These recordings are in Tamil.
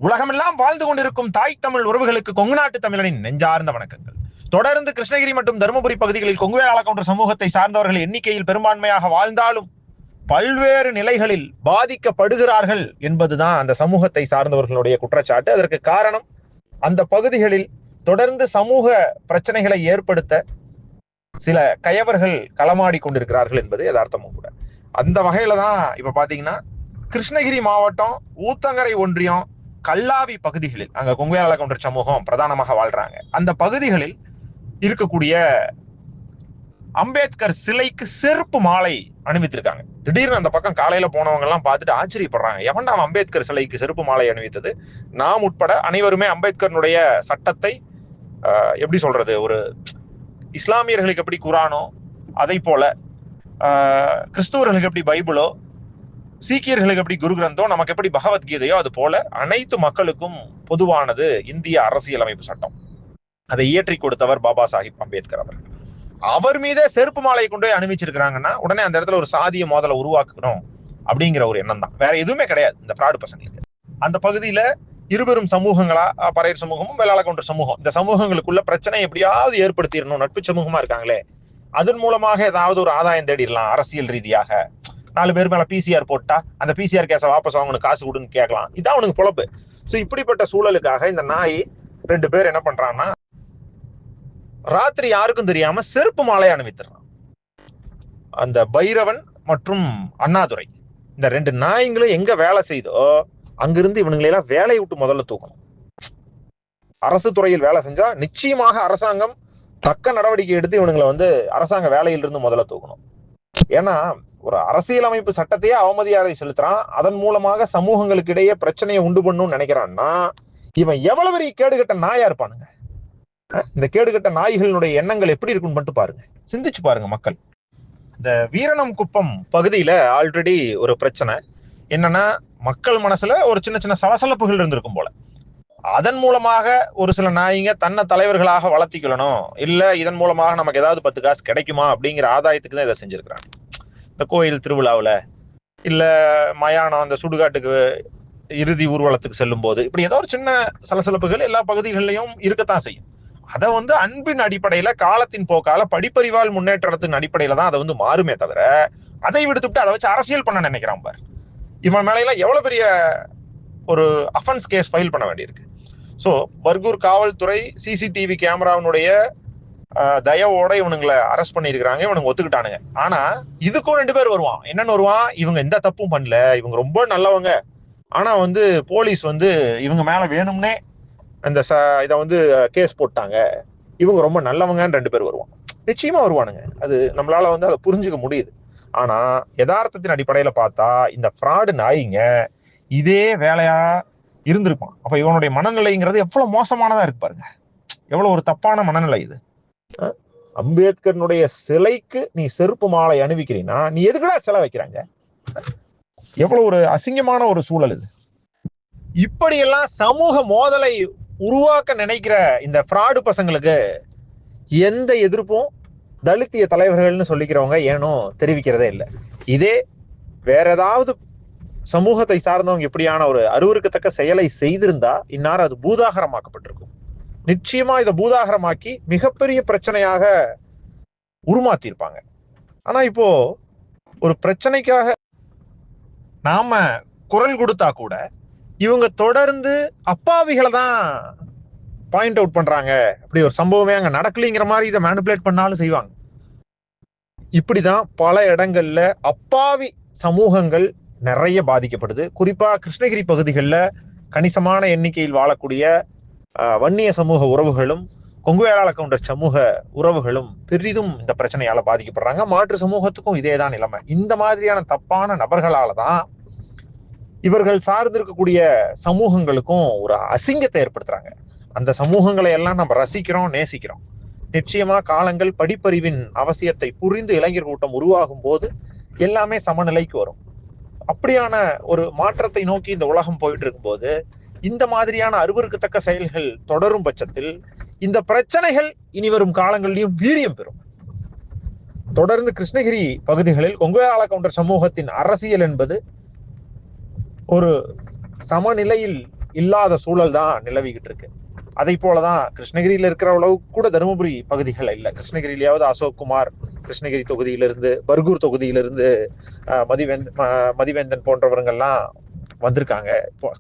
உலகமெல்லாம் வாழ்ந்து கொண்டிருக்கும் தாய் தமிழ் உறவுகளுக்கு கொங்கு நாட்டு தமிழனின் நெஞ்சார்ந்த வணக்கங்கள். தொடர்ந்து கிருஷ்ணகிரி மற்றும் தருமபுரி பகுதிகளில் கொங்கு வேளாள கவுண்டர் சமூகத்தை சார்ந்தவர்கள் எண்ணிக்கையில் பெரும்பான்மையாக வாழ்ந்தாலும் பல்வேறு நிலைகளில் பாதிக்கப்படுகிறார்கள் என்பதுதான் அந்த சமூகத்தை சார்ந்தவர்களுடைய குற்றச்சாட்டு. அதற்கு காரணம், அந்த பகுதிகளில் தொடர்ந்து சமூக பிரச்சனைகளை ஏற்படுத்த சில கயவர்கள் களமாடி கொண்டிருக்கிறார்கள் என்பது யதார்த்தமும் கூட. அந்த வகையில தான் இப்ப பாத்தீங்கன்னா கிருஷ்ணகிரி மாவட்டம் ஊத்தங்கரை ஒன்றியம் கல்லாவி பகுதிகளில், அங்க கொங்கு வேளாள கவுண்டர் சமூகம் பிரதானமாக வாழ்றாங்க, அந்த பகுதிகளில் இருக்கக்கூடிய அம்பேத்கர் சிலைக்கு செருப்பு மாலை அணிவித்திருக்காங்க. திடீர்னு அந்த பக்கம் காலையில போனவங்க எல்லாம் பார்த்துட்டு ஆச்சரியப்படுறாங்க, எவன்டா அம்பேத்கர் சிலைக்கு செருப்பு மாலை அணிவித்தது? நாம் உட்பட அனைவருமே அம்பேத்கருடைய சட்டத்தை எப்படி சொல்றது, ஒரு இஸ்லாமியர்களுக்கு எப்படி குரானோ அதை போல, கிறிஸ்துவர்களுக்கு எப்படி பைபிளோ, சீக்கியர்களுக்கு எப்படி குரு கிரந்தோ, நமக்கு எப்படி பகவத்கீதையோ, அது போல அனைத்து மக்களுக்கும் பொதுவானது இந்திய அரசியலமைப்பு சட்டம். அதை இயற்றி கொடுத்தவர் பாபா சாஹிப் அம்பேத்கர் அவர்கள். அவர் மீதே செருப்பு மாலையை கொண்டு போய் அணிவிச்சிருக்கிறாங்கன்னா உடனே அந்த இடத்துல ஒரு சாதிய மோதலை உருவாக்கணும் அப்படிங்கிற ஒரு எண்ணம் தான், வேற எதுவுமே கிடையாது இந்த ஃப்ராடு பசங்களுக்கு. அந்த பகுதியில இருபெரும் சமூகங்களா, பறையர் சமூகமும் வேளாள கவுண்டர் சமூகம், இந்த சமூகங்களுக்குள்ள பிரச்சனை எப்படியாவது ஏற்படுத்திடணும், நட்பு சமூகமா இருக்காங்களே, அதன் மூலமாக ஏதாவது ஒரு ஆதாயம் தேடிடலாம், அரசியல் ரீதியாக 4 பேர் மேல பிசிஆர் போட்டா அந்த பிசிஆர் கேஸை வாபஸ் வாங்கணும், காசு கொடுன்னு கேட்கலாம், இதான் அவனுக்கு பொழப்பு. சோ இப்படிப்பட்ட சூழலுக்காக இந்த நாய் 2 பேர் என்ன பண்றான்னா, ராத்திரி யாருக்கும் தெரியாம செருப்பு மாலை அணிவித்துறான். அந்த பைரவன் மற்றும் அண்ணாதுரை, இந்த 2 நாய்களும் எங்க வேலை செய்தோ அங்கிருந்து இவனுங்களெல்லாம் வேலையை விட்டு முதல்ல தூக்கணும். அரசு துறையில் வேலை செஞ்சா நிச்சயமாக அரசாங்கம் தக்க நடவடிக்கை எடுத்து இவனுங்களை அரசாங்க வேலையிலிருந்து முதல்ல தூக்கணும். ஏன்னா ஒரு அரசியலமைப்பு சட்டத்தையே அவமதியாதை செலுத்துறான், அதன் மூலமாக சமூகங்களுக்கு இடையே பிரச்சனையை உண்டு பண்ணணும்னு நினைக்கிறான்னா இவன் எவ்வளவு பெரிய கேடுகட்ட நாயா இருப்பானுங்க. இந்த கேடுகட்ட நாய்களுடைய எண்ணங்கள் எப்படி இருக்குன்னு மட்டும் பாருங்க, சிந்திச்சு பாருங்க மக்கள். இந்த வீரணம் குப்பம் பகுதியில ஆல்ரெடி ஒரு பிரச்சனை என்னன்னா, மக்கள் மனசுல ஒரு சின்ன சின்ன சலசலப்புகள் இருந்திருக்கும் போல. அதன் மூலமாக ஒரு சில நாய்ங்க தன்னை தலைவர்களாக வளர்த்திக்கணும், இல்ல இதன் மூலமாக நமக்கு ஏதாவது 10 காசு கிடைக்குமா அப்படிங்கிற ஆதாயத்துக்கு தான் இதை செஞ்சிருக்கிறாங்க. இந்த கோயில் திருவிழாவில், இல்ல மயானம், அந்த சுடுகாட்டுக்கு இறுதி ஊர்வலத்துக்கு செல்லும் போது இப்படி ஏதோ ஒரு சின்ன சலசலப்புகள் எல்லா பகுதிகளிலையும் இருக்கத்தான் செய்யும். அதை அன்பின் அடிப்படையில, காலத்தின் போக்கால, படிப்பறிவால் முன்னேற்றத்தின் அடிப்படையில தான் அதை மாறுமே தவிர, அதை விடுத்துட்டு அதை வச்சு அரசியல் பண்ண நினைக்கிறான் பார். இவன் மேலையில எவ்வளவு பெரிய ஒரு அஃபென்ஸ் கேஸ் ஃபைல் பண்ண வேண்டியிருக்கு. ஸோ பர்கூர் காவல்துறை சிசிடிவி கேமராவினுடைய தயவோட இவனுங்களை அரெஸ்ட் பண்ணியிருக்கிறாங்க, இவனுங்க ஒத்துக்கிட்டானுங்க. ஆனா இதுக்கும் 2 பேர் வருவான். என்னன்னு வருவான், இவங்க எந்த தப்பும் பண்ணல, இவங்க ரொம்ப நல்லவங்க, ஆனா போலீஸ் இவங்க மேல வேணும்னே அந்த இதை கேஸ் போட்டாங்க, இவங்க ரொம்ப நல்லவங்கன்னு 2 பேர் வருவான். நிச்சயமா வருவானுங்க, அது நம்மளால அதை புரிஞ்சுக்க முடியுது. ஆனா யதார்த்தத்தின் அடிப்படையில பார்த்தா இந்த ஃப்ராடு நாய்ங்க இதே வேலையா இருந்திருப்பான். அப்ப இவனுடைய மனநிலைங்கிறது எவ்வளவு மோசமானதா இருக்கு பாருங்க, எவ்வளவு ஒரு தப்பான மனநிலை இது. அம்பேத்கருடைய சிலைக்கு நீ செருப்பு மாலை அணிவிக்கிறீன்னா நீ எதுக்குடா சிலை வைக்கிறாங்க? எவ்வளவு ஒரு அசிங்கமான ஒரு சூழல் இது. இப்படியெல்லாம் சமூக மோதலை உருவாக்க நினைக்கிற இந்த ஃப்ராடு பசங்களுக்கு எந்த எதிர்ப்பும் தலித்திய தலைவர்கள்னு சொல்லிக்கிறவங்க ஏனோ தெரிவிக்கிறதே இல்லை. இதே வேற ஏதாவது சமூகத்தை சார்ந்தவங்க இப்படியான ஒரு அருவருக்கத்தக்க செயலை செய்திருந்தா இந்நேரம் அது பூதாகரமாக்கப்பட்டிருக்கும். நிச்சயமா இதை பூதாகரமாக்கி மிகப்பெரிய பிரச்சனையாக உருமாத்திருப்பாங்க. ஆனா இப்போ ஒரு பிரச்சனைக்காக நாம குரல் கொடுத்தா கூட இவங்க தொடர்ந்து அப்பாவிகளை தான் பாயிண்ட் அவுட் பண்றாங்க. அப்படி ஒரு சம்பவமே அங்க நடக்கலைங்கிற மாதிரி இதை மேனிபுலேட் பண்ணாலும் செய்வாங்க. இப்படிதான் பல இடங்கள்ல அப்பாவி சமூகங்கள் நிறைய பாதிக்கப்படுது. குறிப்பா கிருஷ்ணகிரி பகுதிகளில் கணிசமான எண்ணிக்கையில் வாழக்கூடிய வன்னிய சமூக உறவுகளும் கொங்கு வேளாள கவுண்டர் சமூக உறவுகளும் பெரிதும் இந்த பிரச்சனையால பாதிக்கப்படுறாங்க. மாற்று சமூகத்துக்கும் இதேதான் நிலைமை. இந்த மாதிரியான தப்பான நபர்களால தான் இவர்கள் சார்ந்திருக்கக்கூடிய சமூகங்களுக்கும் ஒரு அசிங்கத்தை ஏற்படுத்துறாங்க. அந்த சமூகங்களை எல்லாம் நம்ம ரசிக்கிறோம், நேசிக்கிறோம். நிச்சயமா காலங்கள் படிப்பறிவின் அவசியத்தை புரிந்து இளைஞர் கூட்டம் உருவாகும் போது எல்லாமே சமநிலைக்கு வரும். அப்படியான ஒரு மாற்றத்தை நோக்கி இந்த உலகம் போயிட்டு இருக்கும்போது இந்த மாதிரியான அருவருக்கத்தக்க செயல்கள் தொடரும் பட்சத்தில் இந்த பிரச்சனைகள் இனி வரும் காலங்களிலும் வீரியம் பெறும். தொடர்ந்து கிருஷ்ணகிரி பகுதிகளில் கொங்கு வேளாள கவுண்டர் சமூகத்தின் அரசியல் என்பது ஒரு சமநிலையில் இல்லாத சூழல் தான் நிலவிக்கிட்டு இருக்கு. அதை போலதான் கிருஷ்ணகிரியில இருக்கிற அளவுக்கு கூட தருமபுரி பகுதிகள் இல்லை. கிருஷ்ணகிரியிலாவது அசோக்குமார் கிருஷ்ணகிரி தொகுதியிலிருந்து, பர்கூர் தொகுதியிலிருந்து மதிவேந்தன் போன்றவர்கள்லாம் வந்திருக்காங்க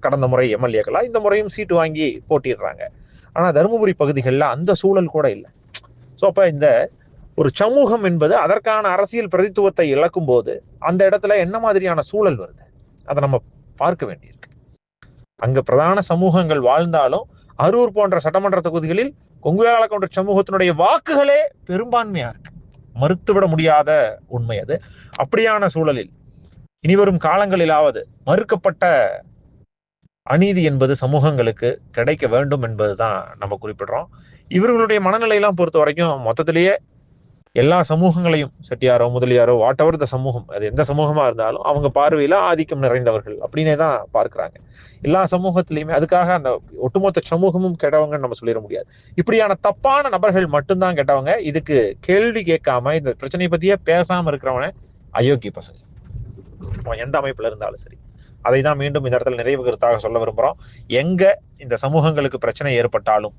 கடந்த முறை எம்எல்ஏக்களா. இந்த முறையும் சீட்டு வாங்கி போட்டிடுறாங்க. ஆனா தருமபுரி பகுதிகளில் அந்த சூழல் கூட இல்லை. ஸோ அப்ப இந்த ஒரு சமூகம் என்பது அதற்கான அரசியல் பிரதித்துவத்தை இழக்கும் போது அந்த இடத்துல என்ன மாதிரியான சூழல் வருது அதை நம்ம பார்க்க வேண்டியிருக்கு. அங்க பிரதான சமூகங்கள் வாழ்ந்தாலும் அரூர் போன்ற சட்டமன்ற தொகுதிகளில் கொங்கு வேளாள கவுண்டர் சமூகத்தினுடைய வாக்குகளே பெரும்பான்மையா இருக்கு. மறுத்துவிட முடியாத உண்மை அது. அப்படியான சூழலில் இனிவரும் காலங்களிலாவது மறுக்கப்பட்ட அநீதி என்பது சமூகங்களுக்கு கிடைக்க வேண்டும் என்பதுதான் நம்ம குறிப்பிடுறோம். இவர்களுடைய மனநிலையெல்லாம் பொறுத்த வரைக்கும் மொத்தத்திலேயே எல்லா சமூகங்களையும், செட்டியாரோ முதலியாரோ வாட் எவர் த சமூகம், அது எந்த சமூகமா இருந்தாலும் அவங்க பார்வையில ஆதிக்கம் நிறைந்தவர்கள் அப்படின்னே தான் பார்க்கிறாங்க. எல்லா சமூகத்திலையுமே அதுக்காக அந்த ஒட்டுமொத்த சமூகமும் கெட்டவங்கன்னு நம்ம சொல்லிட முடியாது. இப்படியான தப்பான நபர்கள் மட்டும்தான் கெட்டவங்க. இதுக்கு கேள்வி கேட்காம இந்த பிரச்சனையை பத்தியே பேசாம இருக்கிறவன அயோக்கிய பசங்க, எந்த அமைப்புல இருந்தாலும் சரி. அதை தான் மீண்டும் இந்த இடத்துல நிறைவு கருத்தாக சொல்ல விரும்புறோம். எங்க இந்த சமூகங்களுக்கு பிரச்சனை ஏற்பட்டாலும்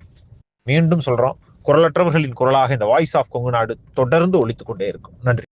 மீண்டும் சொல்றோம், குரலற்றவர்களின் குரலாக இந்த வாய்ஸ் ஆஃப் கொங்கு நாடு தொடர்ந்து ஒலித்துக் கொண்டே இருக்கும். நன்றி.